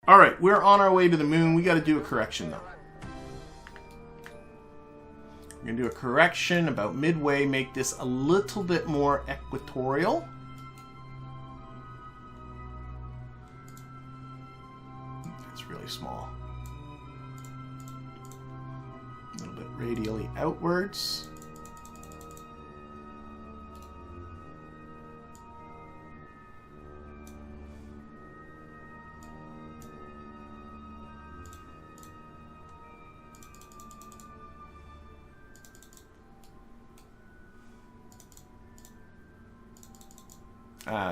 Alright, we're on our way to the moon. We got to do a correction, though. We're going to do a correction about midway, make this a little bit more equatorial. It's really small. A little bit radially outwards.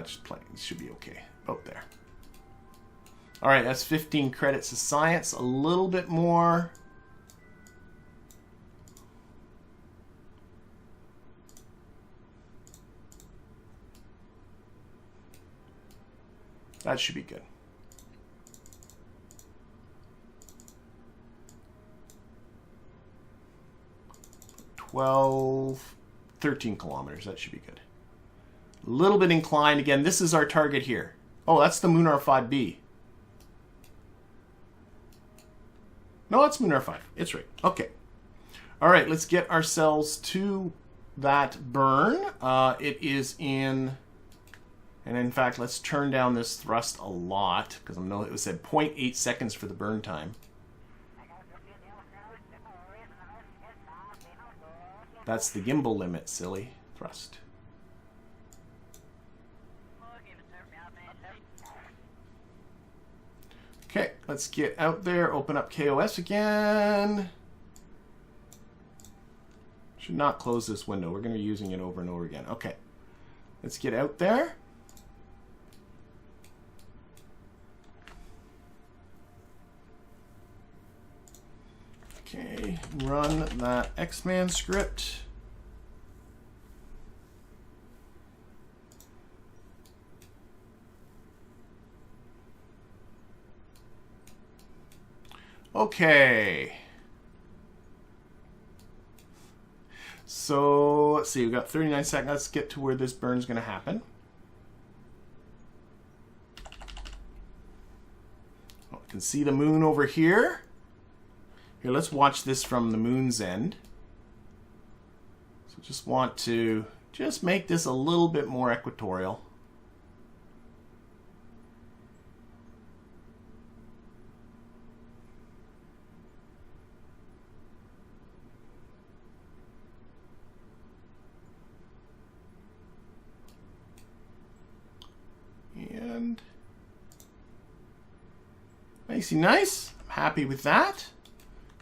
Just playing. It should be okay. About there. Alright, that's 15 credits of science. A little bit more. That should be good. Twelve, 13 kilometers. That should be good. A little bit inclined. Again, this is our target here. Oh, that's the Munar 5B. No, it's Munar 5. It's right. Okay. All right, let's get ourselves to that burn. It is in... And in fact, let's turn down this thrust a lot, because I know it was said 0.8 seconds for the burn time. That's the gimbal limit, silly. Thrust. Okay, let's get out there, open up KOS again. Should not close this window. We're going to be using it over and over again. Okay, let's get out there. Okay, run that Xman script. Okay. So, let's see, we've got 39 seconds. Let's get to where this burn's going to happen. Oh, you can see the moon over here. Here, let's watch this from the moon's end. So just want to just make this a little bit more equatorial. And nice. I'm happy with that.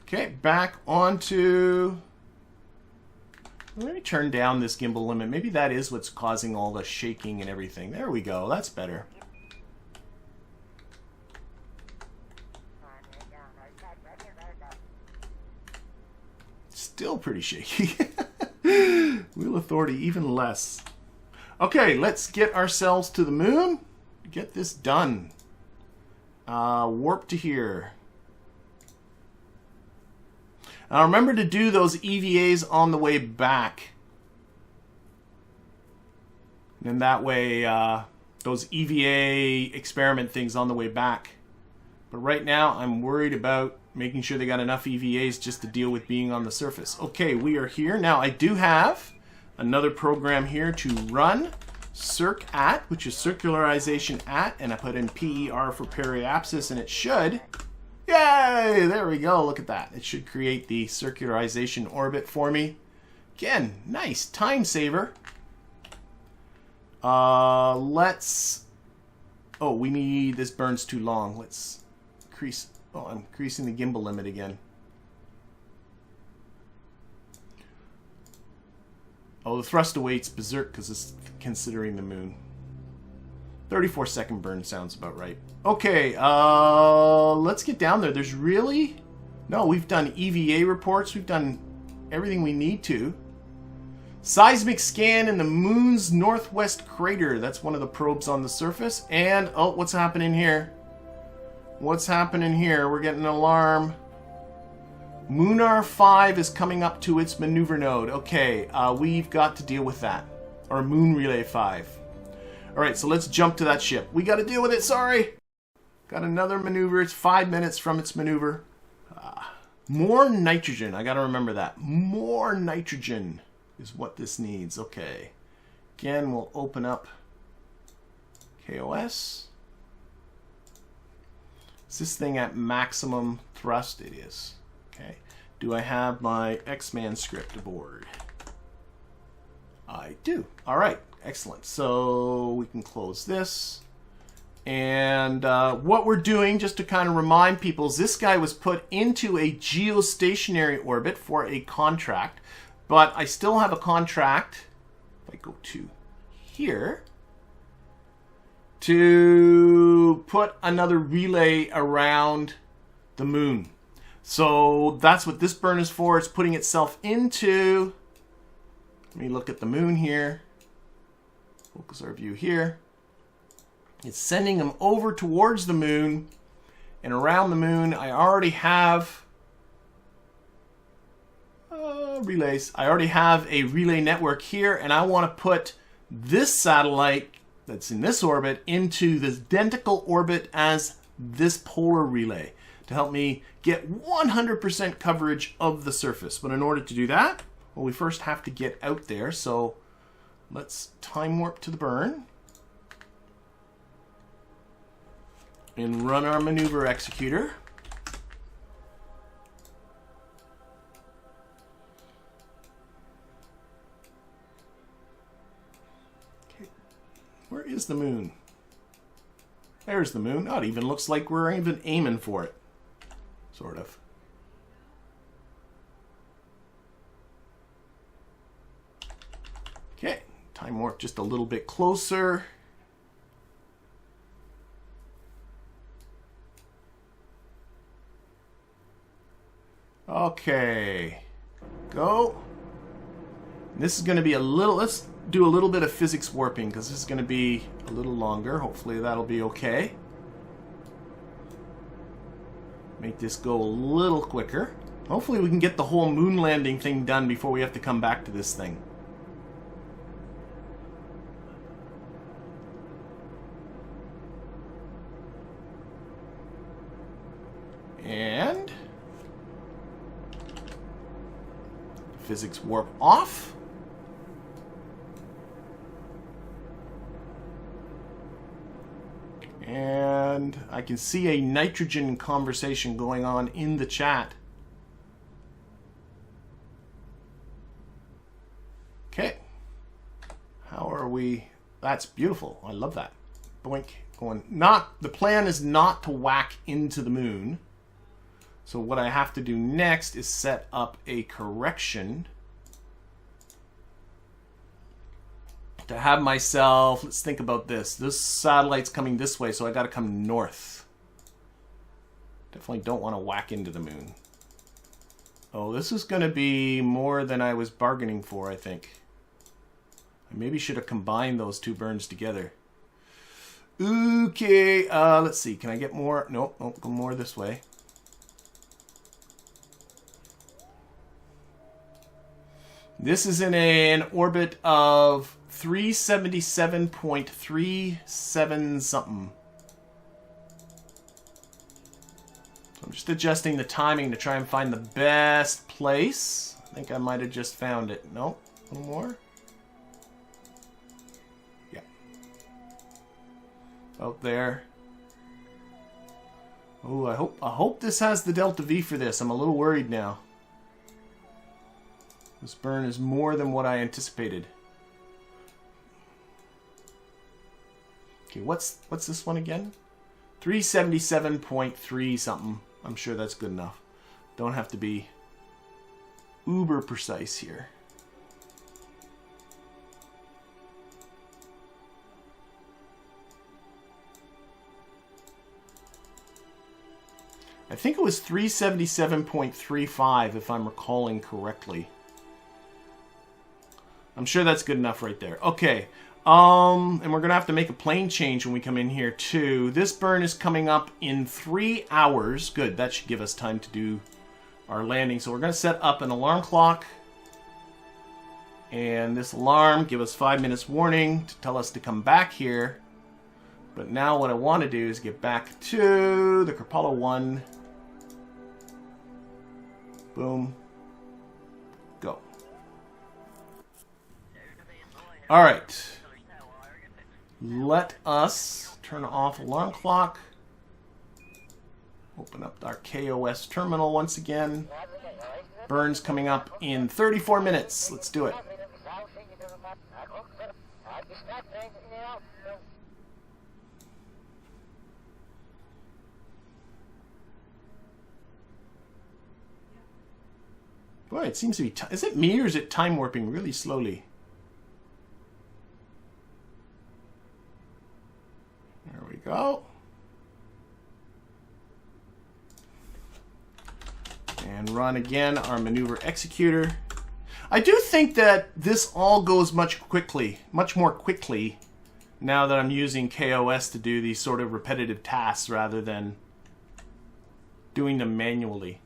Okay, back onto... Let me turn down this gimbal limit. Maybe that is what's causing all the shaking and everything. There we go. That's better. Still pretty shaky. Wheel Authority even less. Okay, let's get ourselves to the moon. Get this done. Warp to here. Now remember to do those EVAs on the way back. And that way, those EVA experiment things on the way back. But right now, I'm worried about making sure they got enough EVAs just to deal with being on the surface. Okay, we are here. Now, I do have another program here to run circ_at, which is circularization at, and I put in PER for periapsis, and it should... Yay! There we go. Look at that. It should create the circularization orbit for me. Again, nice. Time saver. Let's... Oh, we need... This burn's too long. Let's increase... Oh, I'm increasing the gimbal limit again. Oh, the thrust await's berserk because it's considering the moon. 34-second burn sounds about right. Okay, let's get down there. There's really... No, we've done EVA reports. We've done everything we need to. Seismic scan in the moon's northwest crater. That's one of the probes on the surface. And, oh, what's happening here? What's happening here? We're getting an alarm. Munar 5 is coming up to its maneuver node. Okay, we've got to deal with that. Or MunRelay 5. Alright, so let's jump to that ship. We got to deal with it, sorry! Got another maneuver. It's 5 minutes from its maneuver. More nitrogen. I got to remember that. More nitrogen is what this needs. Okay. Again, we'll open up KOS. Is this thing at maximum thrust? It is. Okay. Do I have my X-Man script aboard? I do. All right. Excellent. So we can close this. And what we're doing, just to kind of remind people, is this guy was put into a geostationary orbit for a contract. But I still have a contract, if I go to here, to put another relay around the moon. So that's what this burn is for. It's putting itself into, let me look at the moon here. Focus our view here. It's sending them over towards the moon, and around the moon I already have relays. I already have a relay network here, and I want to put this satellite that's in this orbit into the identical orbit as this polar relay to help me get 100% coverage of the surface. But in order to do that, well, we first have to get out there. So let's time warp to the burn and run our maneuver executor. Okay, where is the moon? There's the moon. Oh, it even looks like we're even aiming for it. Sort of. Okay, time warp just a little bit closer. Okay, go. And this is going to be a little, let's do a little bit of physics warping because this is going to be a little longer. Hopefully that'll be okay. Make this go a little quicker. Hopefully we can get the whole moon landing thing done before we have to come back to this thing. And physics warp off. And I can see a nitrogen conversation going on in the chat. Okay. How are we? That's beautiful. I love that. Boink. Going. Not, the plan is not to whack into the moon. So what I have to do next is set up a correction to have myself, let's think about this. This satellite's coming this way, so I got to come north. Definitely don't want to whack into the moon. Oh, this is going to be more than I was bargaining for, I think. I maybe should have combined those two burns together. Okay, let's see. Can I get more? Nope, nope, go more this way. This is in an orbit of 377.37 something. So I'm just adjusting the timing to try and find the best place. I think I might have just found it. Nope, a little more. Yeah. Out there. Oh, I hope this has the delta V for this. I'm a little worried now. This burn is more than what I anticipated. Okay, what's this one again? 377.3 something. I'm sure that's good enough. Don't have to be uber precise here. I think it was 377.35 if I'm recalling correctly. I'm sure that's good enough right there. Okay. And we're going to have to make a plane change when we come in here too. This burn is coming up in 3 hours. Good. That should give us time to do our landing. So we're going to set up an alarm clock. And this alarm give us 5 minutes warning to tell us to come back here. But now what I want to do is get back to the Kerbal 1. Boom. Go. All right. Let us turn off alarm clock. Open up our KOS terminal once again. Burn's coming up in 34 minutes. Let's do it. Boy, it seems to be... Is it me or is it time warping really slowly? There we go. And run again our maneuver executor. I do think that this all goes much more quickly now that I'm using KOS to do these sort of repetitive tasks rather than doing them manually.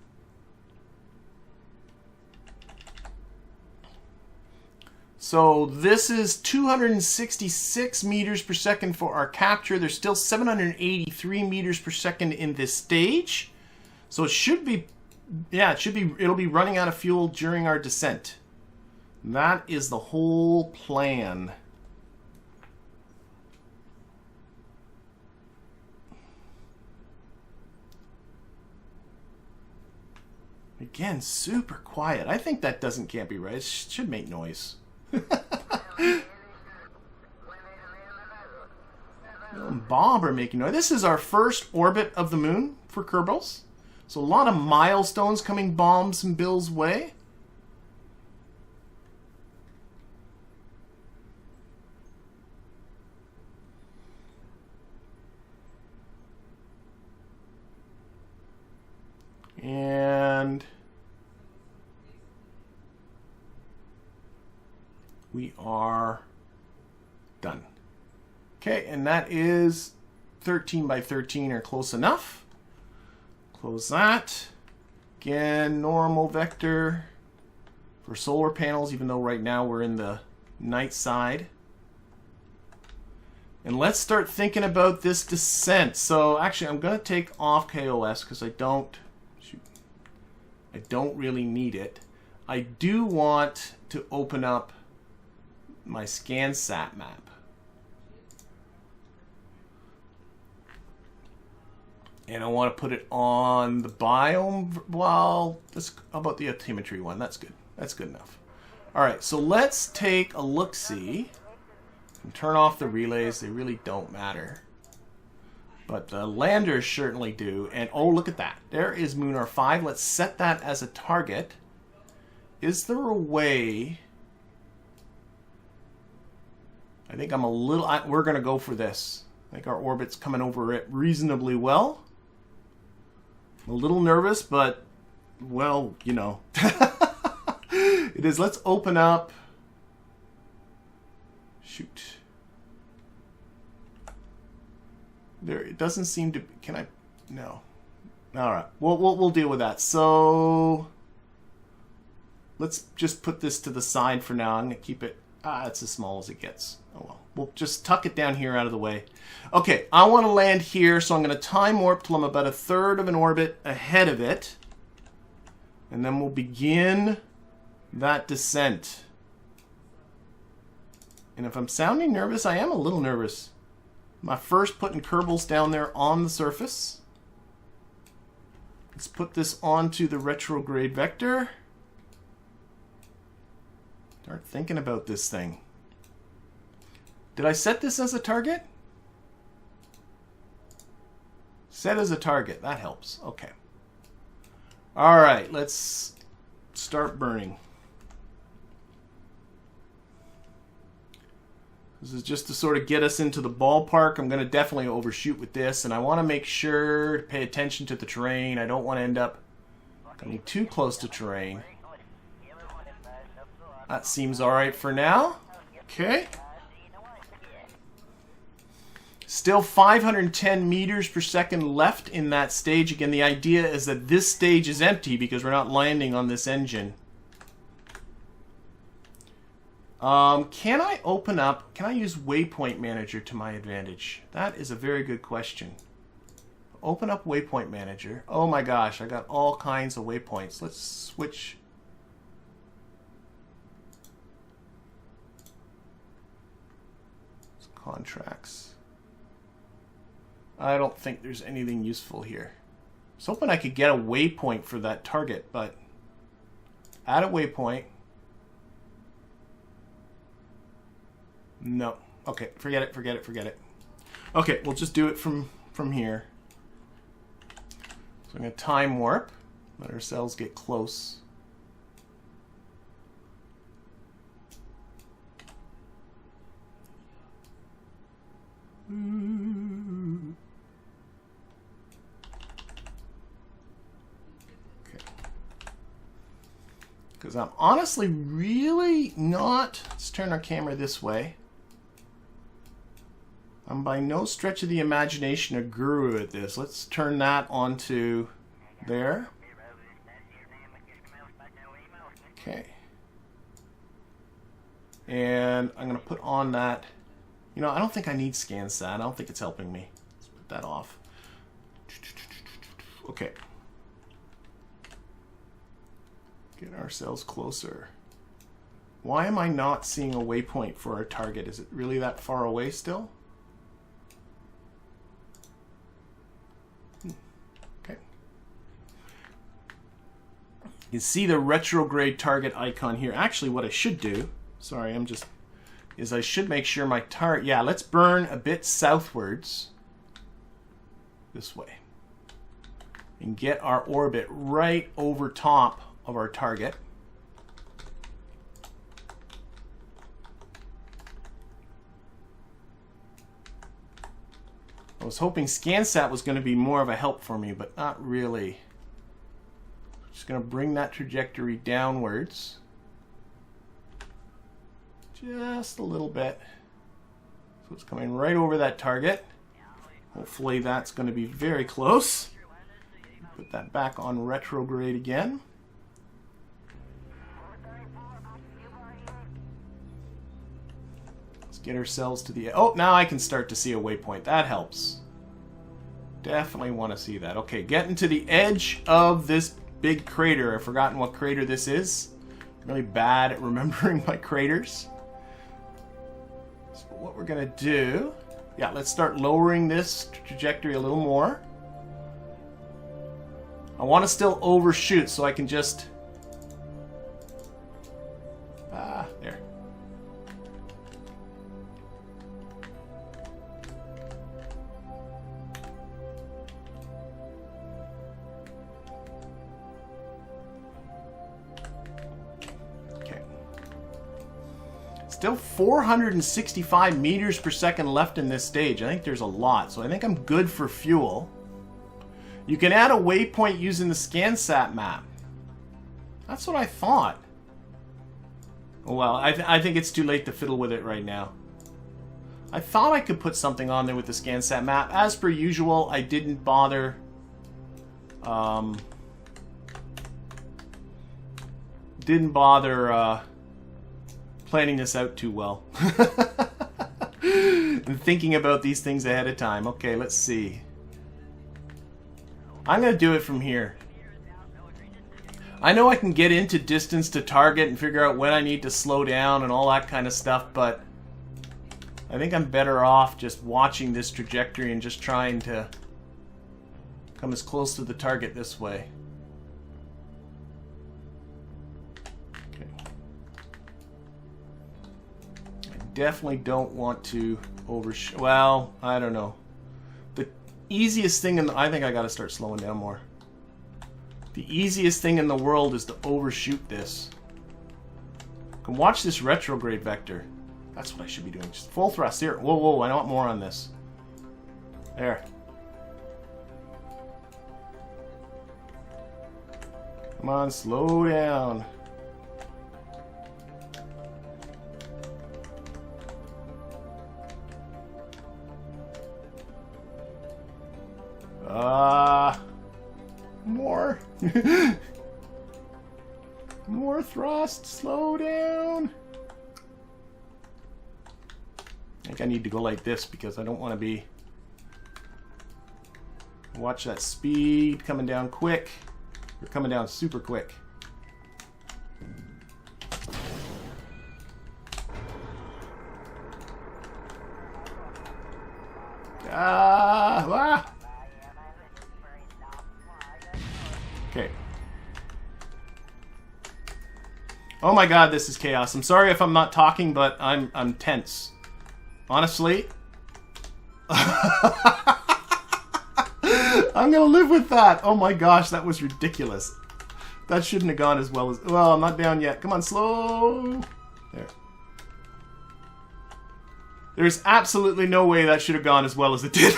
So this is 266 meters per second for our capture. There's still 783 meters per second in this stage. So it should be, yeah, it'll be running out of fuel during our descent. That is the whole plan. Again, super quiet. I think that can't be right. It should make noise. Bob are making noise. This is our first orbit of the moon for Kerbals. So a lot of milestones coming bombs and Bill's way. And we are done. Okay, and that is 13 by 13 or close enough. Close that. Again, normal vector for solar panels, even though right now we're in the night side. And let's start thinking about this descent. So actually, I'm going to take off KOS because I don't really need it. I do want to open up my SCANsat map. And I want to put it on the biome. Well, how about the altimetry one? That's good. That's good enough. All right, so let's take a look-see and turn off the relays. They really don't matter. But the landers certainly do. And oh, look at that. There is Munar 5. Let's set that as a target. Is there a way... I think I'm a little... we're going to go for this. I think our orbit's coming over it reasonably well. I'm a little nervous, but, well, you know. It is. Let's open up. Shoot. There, it doesn't seem to... Can I... No. All right. We'll deal with that. So... Let's just put this to the side for now. I'm going to keep it... it's as small as it gets. Oh well. We'll just tuck it down here out of the way. Okay, I want to land here, so I'm going to time warp till I'm about 1/3 of an orbit ahead of it. And then we'll begin that descent. And if I'm sounding nervous, I am a little nervous. My first putting Kerbals down there on the surface. Let's put this onto the retrograde vector. Start thinking about this thing. Did I set this as a target? Set as a target. That helps. Okay. All right. Let's start burning. This is just to sort of get us into the ballpark. I'm going to definitely overshoot with this, and I want to make sure to pay attention to the terrain. I don't want to end up coming too close to terrain. That seems all right for now. Okay. Still 510 meters per second left in that stage. Again, the idea is that this stage is empty because we're not landing on this engine. Can I open up, can I use Waypoint Manager to my advantage? That is a very good question. Open up Waypoint Manager. Oh my gosh, I got all kinds of waypoints. Let's switch. Contracts. I don't think there's anything useful here. I was hoping I could get a waypoint for that target, but add a waypoint. No. Okay, forget it, forget it, forget it. Okay, we'll just do it from here. So I'm going to time warp. Let our cells get close. Okay. Because I'm honestly really not... Let's turn our camera this way. I'm by no stretch of the imagination a guru at this. Let's turn that onto there. Okay. And I'm going to put on that... You know, I don't think I need SCANsat. I don't think it's helping me. Let's put that off. Okay. Get ourselves closer. Why am I not seeing a waypoint for our target? Is it really that far away still? Okay. You can see the retrograde target icon here. Actually, what I should do, sorry, is I should make sure my target, yeah, let's burn a bit southwards this way and get our orbit right over top of our target. I was hoping SCANsat was going to be more of a help for me, but not really. Just going to bring that trajectory downwards. Just a little bit. So it's coming right over that target. Hopefully that's going to be very close. Put that back on retrograde again. Let's get ourselves to the... Oh, now I can start to see a waypoint. That helps. Definitely want to see that. Okay, getting to the edge of this big crater. I've forgotten what crater this is. I'm really bad at remembering my craters. So what we're going to do... Yeah, let's start lowering this trajectory a little more. I want to still overshoot so I can just... there. Okay. Still 465 meters per second left in this stage. I think there's a lot, so I think I'm good for fuel. You can add a waypoint using the SCANsat map. That's what I thought. Well, I think it's too late to fiddle with it right now. I thought I could put something on there with the SCANsat map. As per usual, I didn't bother... planning this out too well. And thinking about these things ahead of time. Okay, let's see. I'm going to do it from here. I know I can get into distance to target and figure out when I need to slow down and all that kind of stuff, but I think I'm better off just watching this trajectory and just trying to come as close to the target this way. Okay. I definitely don't want to overshoot. Well, I don't know. The easiest thing in the... I think I gotta start slowing down more. The easiest thing in the world is to overshoot this. I can watch this retrograde vector. That's what I should be doing. Just full thrust. Here. Whoa, whoa, I want more on this. There. Come on, slow down. More. More thrust. Slow down. think I need to go like this because I don't want to be... Watch that speed coming down quick. We're coming down super quick. Okay. Oh my god, this is chaos. I'm sorry if I'm not talking, but I'm tense. Honestly. I'm gonna live with that. Oh my gosh, that was ridiculous. That shouldn't have gone as well as... Well, I'm not down yet. Come on, slow. There. There's absolutely no way that should have gone as well as it did.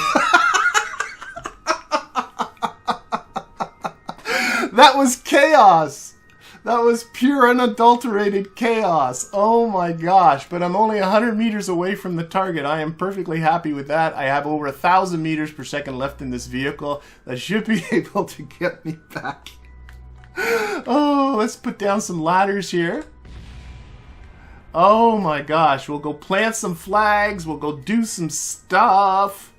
That was chaos. That was pure unadulterated chaos. Oh my gosh. But I'm only 100 meters away from the target. I am perfectly happy with that. I have over 1,000 meters per second left in this vehicle. That should be able to get me back. Oh, let's put down some ladders here. Oh my gosh. We'll go plant some flags. We'll go do some stuff.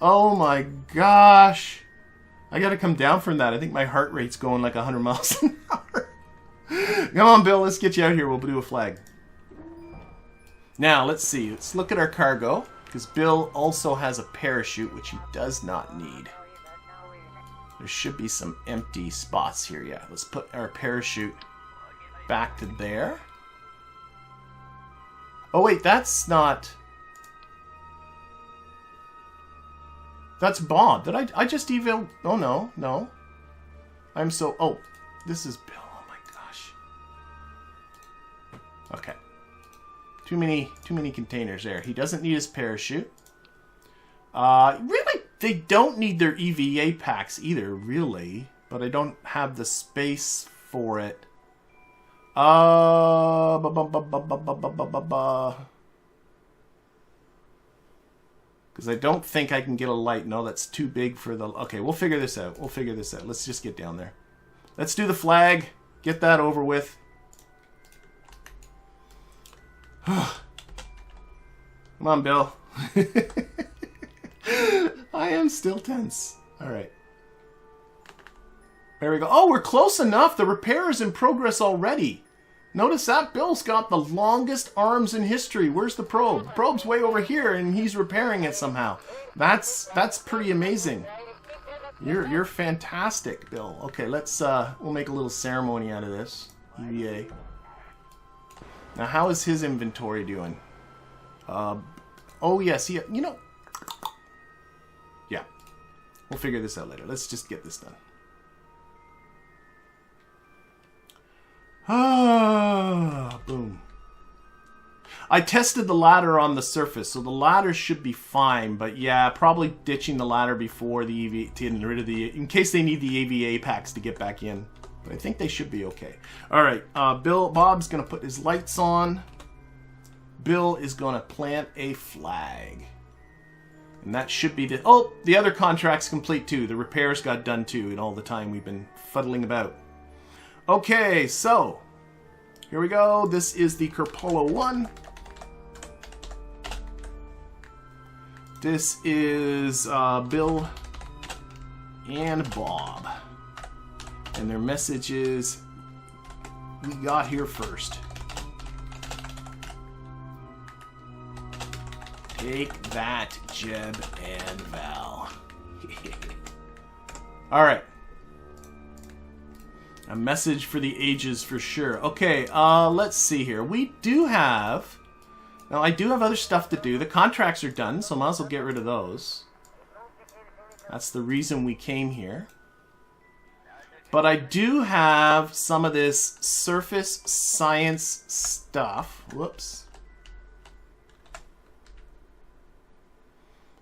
Oh my gosh. I gotta come down from that. I think my heart rate's going like 100 miles an hour. Come on, Bill. Let's get you out here. We'll do a flag. Now, let's see. Let's look at our cargo. Because Bill also has a parachute, which he does not need. There should be some empty spots here. Yeah, let's put our parachute back to there. Oh, wait. That's not... That's Bob. Did I just even... Oh, no. No. I'm so... Oh, this is Bill. Oh, my gosh. Okay. Too many containers there. He doesn't need his parachute. Really, they don't need their EVA packs either, really. But I don't have the space for it. Because I don't think I can get a light. No, that's too big for the... Okay, we'll figure this out. We'll figure this out. Let's just get down there. Let's do the flag. Get that over with. Come on, Bill. I am still tense. All right. There we go. Oh, we're close enough. The repair is in progress already. Notice that Bill's got the longest arms in history. Where's the probe? The probe's way over here, and he's repairing it somehow. That's pretty amazing. You're fantastic, Bill. Okay, let's we'll make a little ceremony out of this. EVA. Now, how is his inventory doing? Oh yes, you know. Yeah, we'll figure this out later. Let's just get this done. Ah, boom. I tested the ladder on the surface, so the ladder should be fine. But yeah, probably ditching the ladder before the EVA, getting rid of the, in case they need the EVA packs to get back in. But I think they should be okay. All right, Bob's gonna put his lights on. Bill is gonna plant a flag, and that should be the. Oh, the other contract's complete too. The repairs got done too, and all the time we've been fuddling about. Okay, so here we go. This is the Kerbal 1. This is Bill and Bob. And their message is, we got here first. Take that, Jeb and Val. All right. A message for the ages for sure. Okay, let's see here. We do have... Now, I do have other stuff to do. The contracts are done, so I might as well get rid of those. That's the reason we came here. But I do have some of this surface science stuff. Whoops.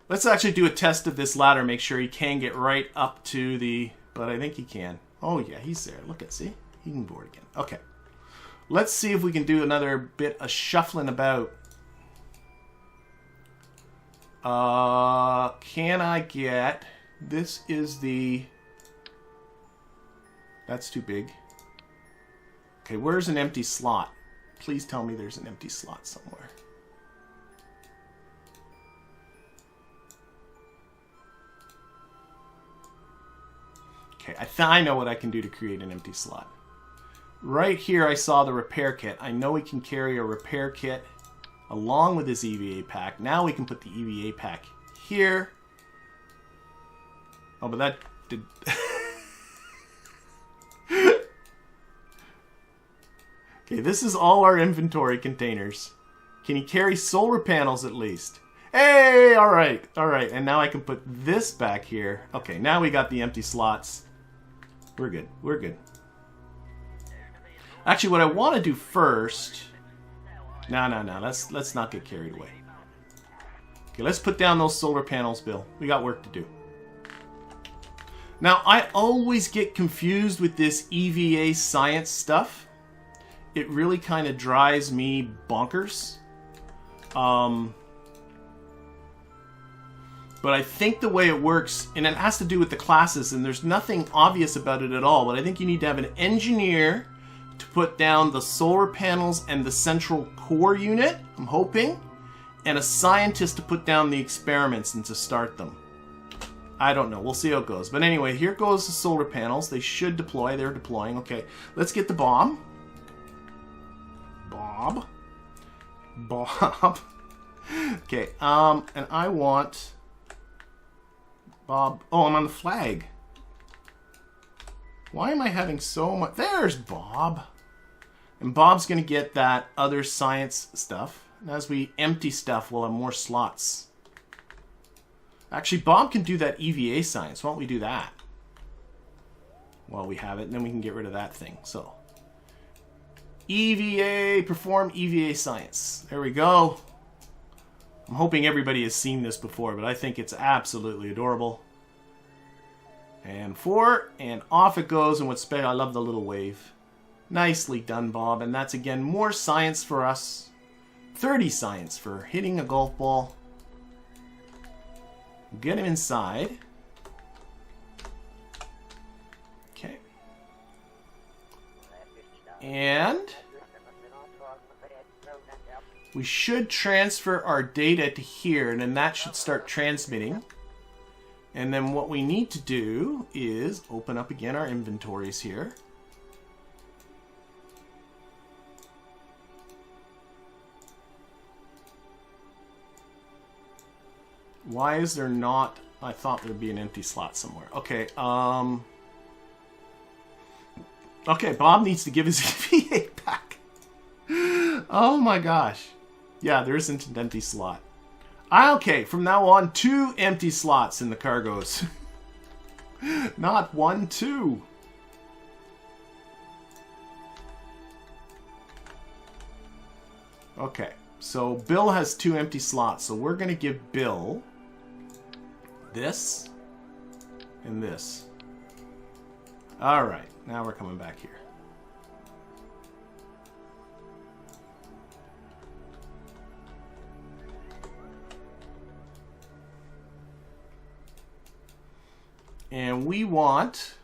Let's actually do a test of this ladder. Make sure he can get right up to the... But I think he can. Oh, yeah, he's there. Look at, see? He can board again. Okay. Let's see if we can do another bit of shuffling about. Can I get... This is the... That's too big. Okay, where's an empty slot? Please tell me there's an empty slot somewhere. Okay, I know what I can do to create an empty slot. Right here I saw the repair kit. I know we can carry a repair kit along with this EVA pack. Now we can put the EVA pack here. Oh, but that did... Okay, this is all our inventory containers. Can you carry solar panels at least? Hey, all right. And now I can put this back here. Okay, now we got the empty slots. We're good. Actually, what I want to do first... No. Let's not get carried away. Okay, let's put down those solar panels, Bill. We got work to do. Now, I always get confused with this EVA science stuff. It really kind of drives me bonkers. But I think the way it works, and it has to do with the classes, and there's nothing obvious about it at all, but I think you need to have an engineer to put down the solar panels and the central core unit, I'm hoping, and a scientist to put down the experiments and to start them. I don't know. We'll see how it goes. But anyway, here goes the solar panels. They should deploy. They're deploying. Okay, let's get the bomb. Bob. Okay, and I want... Bob. Oh, I'm on the flag. Why am I having so much... There's Bob. And Bob's going to get that other science stuff. And as we empty stuff, we'll have more slots. Actually, Bob can do that EVA science. Why don't we do that? While we have it, and then we can get rid of that thing. So, EVA, perform EVA science. There we go. I'm hoping everybody has seen this before, but I think it's absolutely adorable. And 4, and off it goes. And what's special, I love the little wave. Nicely done, Bob. And that's, again, more science for us. 30 science for hitting a golf ball. Get him inside. Okay. And we should transfer our data to here, and then that should start transmitting. And then what we need to do is open up again our inventories here. Why is there not... I thought there'd be an empty slot somewhere. Okay, okay, Bob needs to give his EVA back. Oh my gosh. Yeah, there isn't an empty slot. Okay, from now on, 2 empty slots in the cargoes. Not 1, 2. Okay, so Bill has 2 empty slots, so we're going to give Bill this and this. Alright, now we're coming back here. And we want,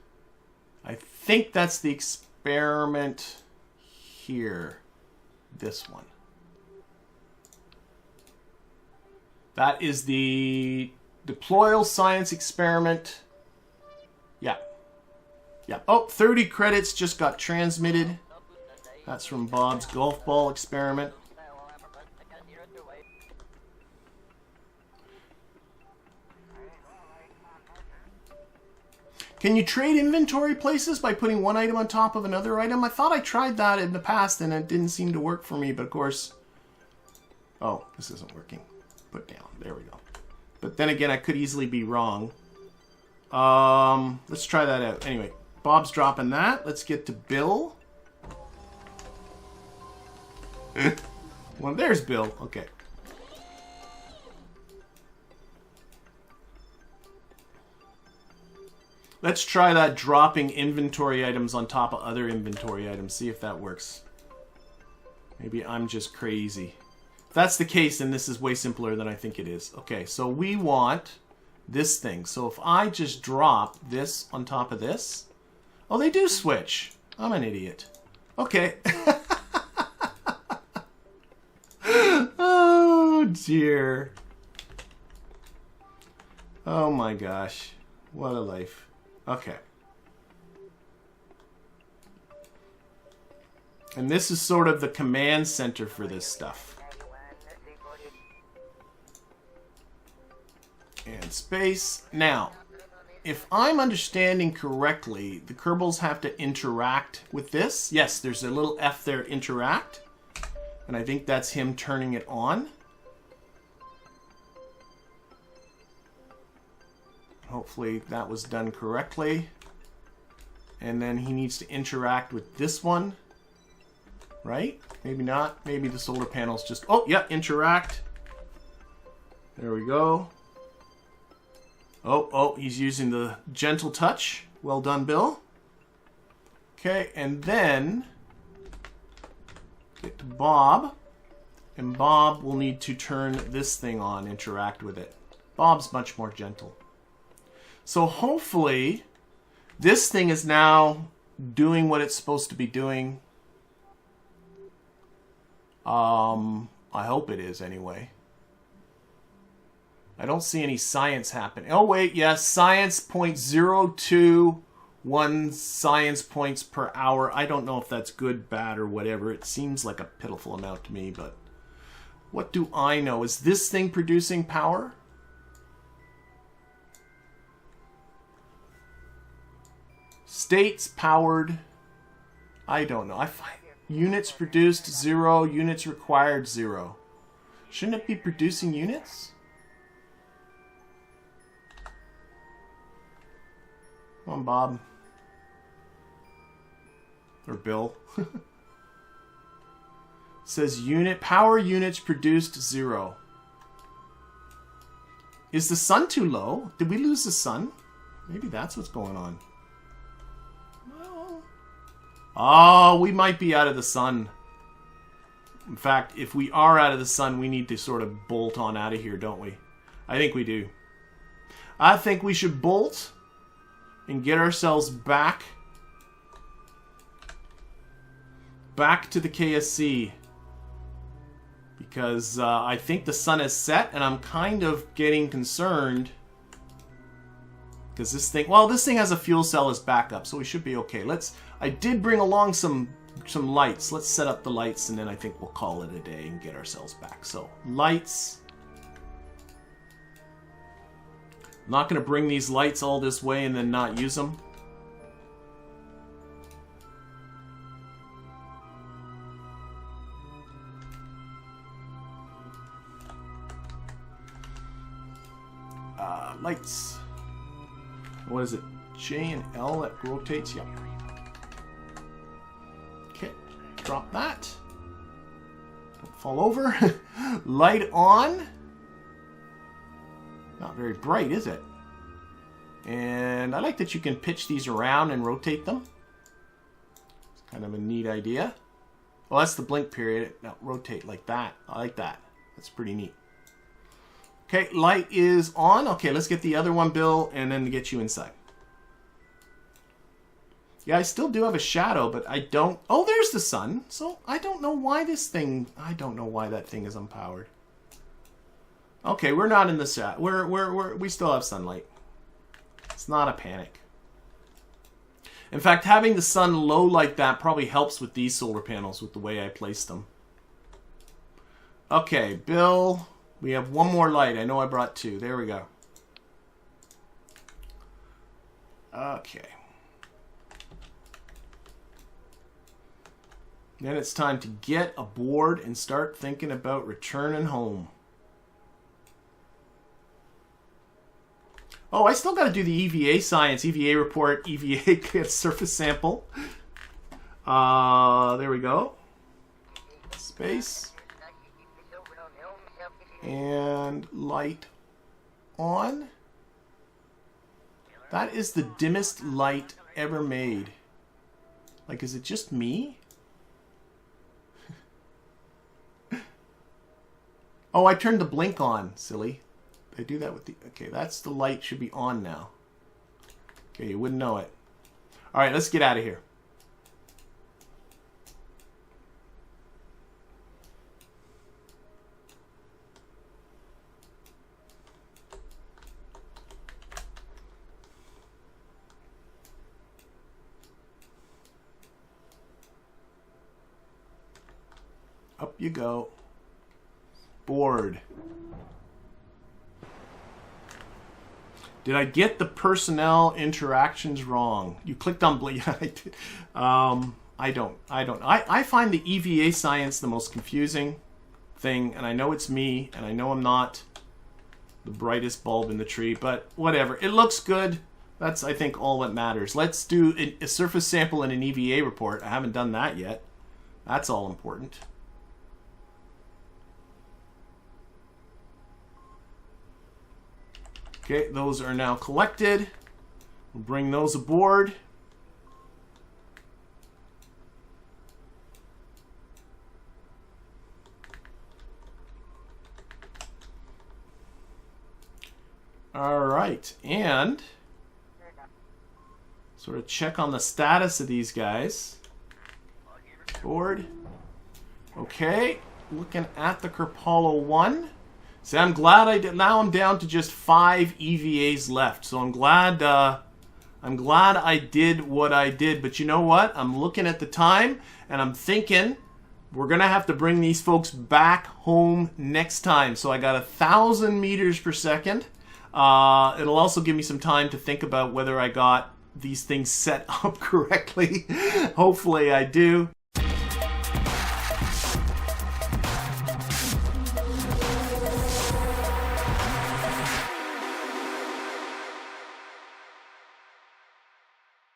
I think that's the experiment here, this one. That is the deployal science experiment. Yeah. Yeah. Oh, 30 credits just got transmitted. That's from Bob's golf ball experiment. Can you trade inventory places by putting one item on top of another item? I thought I tried that in the past and it didn't seem to work for me, but of course... Oh, this isn't working. Put down. There we go. But then again, I could easily be wrong. Let's try that out. Anyway, Bob's dropping that. Let's get to Bill. Well, there's Bill. Okay. Let's try that dropping inventory items on top of other inventory items. See if that works. Maybe I'm just crazy. If that's the case, then this is way simpler than I think it is. Okay, so we want this thing. So if I just drop this on top of this... Oh, they do switch. I'm an idiot. Okay. Oh, dear. Oh, my gosh. What a life. Okay. And this is sort of the command center for this stuff. And space. Now, if I'm understanding correctly, the Kerbals have to interact with this. Yes, there's a little F there, interact. And I think that's him turning it on. Hopefully that was done correctly. And then he needs to interact with this one. Right? Maybe not. Maybe the solar panels just... Oh, yeah, interact. There we go. Oh, he's using the gentle touch. Well done, Bill. Okay, and then get to Bob. And Bob will need to turn this thing on, interact with it. Bob's much more gentle. So hopefully this thing is now doing what it's supposed to be doing. I hope it is anyway. I don't see any science happening. Oh wait, yes, science 0.021 science points per hour. I don't know if that's good, bad, or whatever. It seems like a pitiful amount to me, but what do I know? Is this thing producing power? States powered. I don't know. I find units produced 0, units required 0. Shouldn't it be producing units? Come on, Bob. Or Bill. Says power units produced 0. Is the sun too low? Did we lose the sun? Maybe that's what's going on. Oh, we might be out of the sun. In fact, if we are out of the sun, we need to sort of bolt on out of here, don't we? I think we do. I think we should bolt and get ourselves back to the KSC. Because I think the sun is set, and I'm kind of getting concerned. Because this thing has a fuel cell as backup, so we should be okay. I did bring along some lights. Let's set up the lights, and then I think we'll call it a day and get ourselves back. So, lights. I'm not going to bring these lights all this way and then not use them. Lights. What is it? J and L that rotates? Yep. Okay. Drop that. Don't fall over. Light on. Not very bright, is it? And I like that you can pitch these around and rotate them. It's kind of a neat idea. Well, that's the blink period. Now rotate like that. I like that. That's pretty neat. Okay, light is on. Okay, let's get the other one, Bill, and then get you inside. Yeah, I still do have a shadow, but I don't... Oh, there's the sun. So I don't know why this thing... I don't know why that thing is unpowered. Okay, we're not in the shot. We still have sunlight. It's not a panic. In fact, having the sun low like that probably helps with these solar panels with the way I placed them. Okay, Bill... We have one more light. I know I brought two. There we go. Okay. Then it's time to get aboard and start thinking about returning home. Oh, I still got to do the EVA science, EVA report, EVA surface sample. There we go. Space. And light on. That is the dimmest light ever made. Like, is it just me? Oh, I turned the blink on, silly. Did I do that with the... Okay, that's the light should be on now. Okay, you wouldn't know it. Alright, let's get out of here. Up you go. Board. Did I get the personnel interactions wrong? You clicked on yeah, I did. I don't. I find the EVA science the most confusing thing, and I know it's me, and I know I'm not the brightest bulb in the tree, but whatever. It looks good. That's, I think, all that matters. Let's do a surface sample and an EVA report. I haven't done that yet. That's all important. Okay, those are now collected. We'll bring those aboard. All right, and sort of check on the status of these guys. Board. Okay, looking at the Kerbal 1. See, I'm glad I did. Now I'm down to just 5 EVAs left. So I'm glad I did what I did. But you know what? I'm looking at the time and I'm thinking we're gonna have to bring these folks back home next time. So I got 1,000 meters per second. It'll also give me some time to think about whether I got these things set up correctly. Hopefully I do.